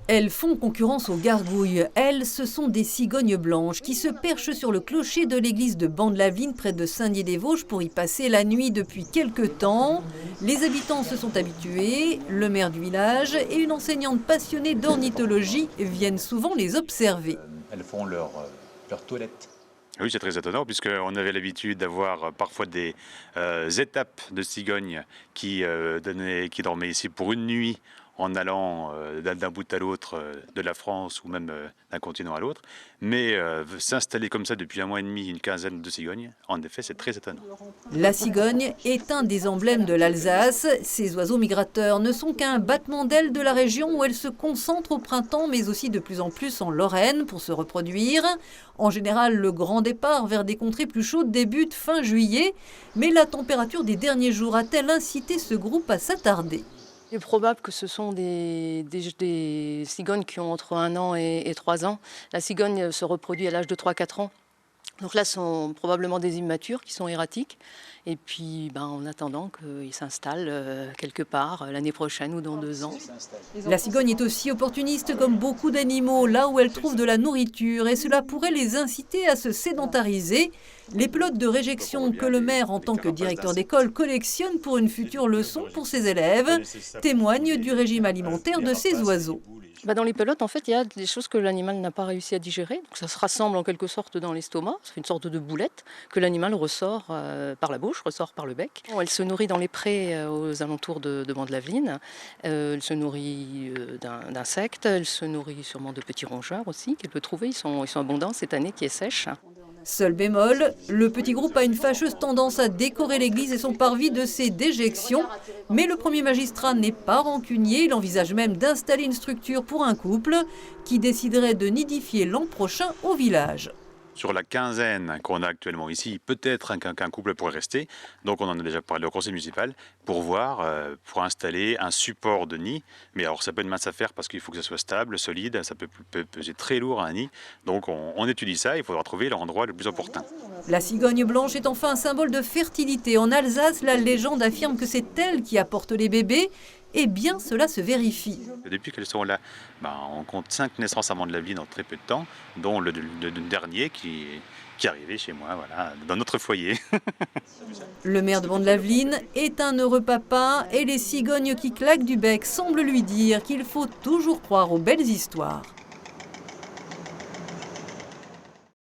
Elles font concurrence aux gargouilles. Elles, ce sont des cigognes blanches qui se perchent sur le clocher de l'église de Ban-de-Laveline près de Saint-Dié-des-Vosges pour y passer la nuit depuis quelque temps. Les habitants se sont habitués, le maire du village et une enseignante passionnée d'ornithologie viennent souvent les observer. Elles font leur toilette. Oui, c'est très étonnant puisqu'on avait l'habitude d'avoir parfois des étapes de cigognes qui dormaient ici pour une nuit en allant d'un bout à l'autre de la France ou même d'un continent à l'autre. Mais s'installer comme ça depuis 1 mois et demi, une quinzaine de cigognes, en effet, c'est très étonnant. La cigogne est un des emblèmes de l'Alsace. Ces oiseaux migrateurs ne sont qu'un battement d'ailes de la région où elles se concentrent au printemps, mais aussi de plus en plus en Lorraine pour se reproduire. En général, le grand départ vers des contrées plus chaudes débute fin juillet. Mais la température des derniers jours a-t-elle incité ce groupe à s'attarder ? Il est probable que ce sont des cigognes qui ont entre 1 an et 3 ans. La cigogne se reproduit à l'âge de 3-4 ans. Donc là, ce sont probablement des immatures qui sont erratiques. Et puis, en attendant qu'ils s'installent quelque part l'année prochaine ou dans 2 ans. La cigogne est aussi opportuniste comme beaucoup d'animaux, là où elle trouve de la nourriture. Et cela pourrait les inciter à se sédentariser. Les pelotes de réjection que le maire, en tant que directeur d'école, collectionne pour une future leçon pour ses élèves, témoignent du régime alimentaire de ces oiseaux. Dans les pelotes, en fait, il y a des choses que l'animal n'a pas réussi à digérer. Donc ça se rassemble en quelque sorte dans l'estomac. Ça fait une sorte de boulette que l'animal ressort par la bouche, ressort par le bec. Elle se nourrit dans les prés aux alentours de Ban-de-Laveline. Elle se nourrit d'insectes. Elle se nourrit sûrement de petits rongeurs aussi qu'elle peut trouver. Ils sont abondants cette année qui est sèche. Seul bémol, le petit groupe a une fâcheuse tendance à décorer l'église et son parvis de ses déjections. Mais le premier magistrat n'est pas rancunier, il envisage même d'installer une structure pour un couple qui déciderait de nidifier l'an prochain au village. Sur la quinzaine qu'on a actuellement ici, peut-être qu'un couple pourrait rester. Donc on en a déjà parlé au conseil municipal pour voir, pour installer un support de nid. Mais alors ça peut être mince à faire parce qu'il faut que ça soit stable, solide, ça peut peser très lourd un nid. Donc on étudie ça, il faudra trouver l'endroit le plus opportun. La cigogne blanche est enfin un symbole de fertilité. En Alsace, la légende affirme que c'est elle qui apporte les bébés. Eh bien, cela se vérifie. Depuis qu'elles sont là, on compte 5 naissances à Ban-de-Laveline en très peu de temps, dont le dernier qui est arrivé chez moi, voilà, dans notre foyer. Le maire de Ban-de-Laveline est un heureux papa et les cigognes qui claquent du bec semblent lui dire qu'il faut toujours croire aux belles histoires.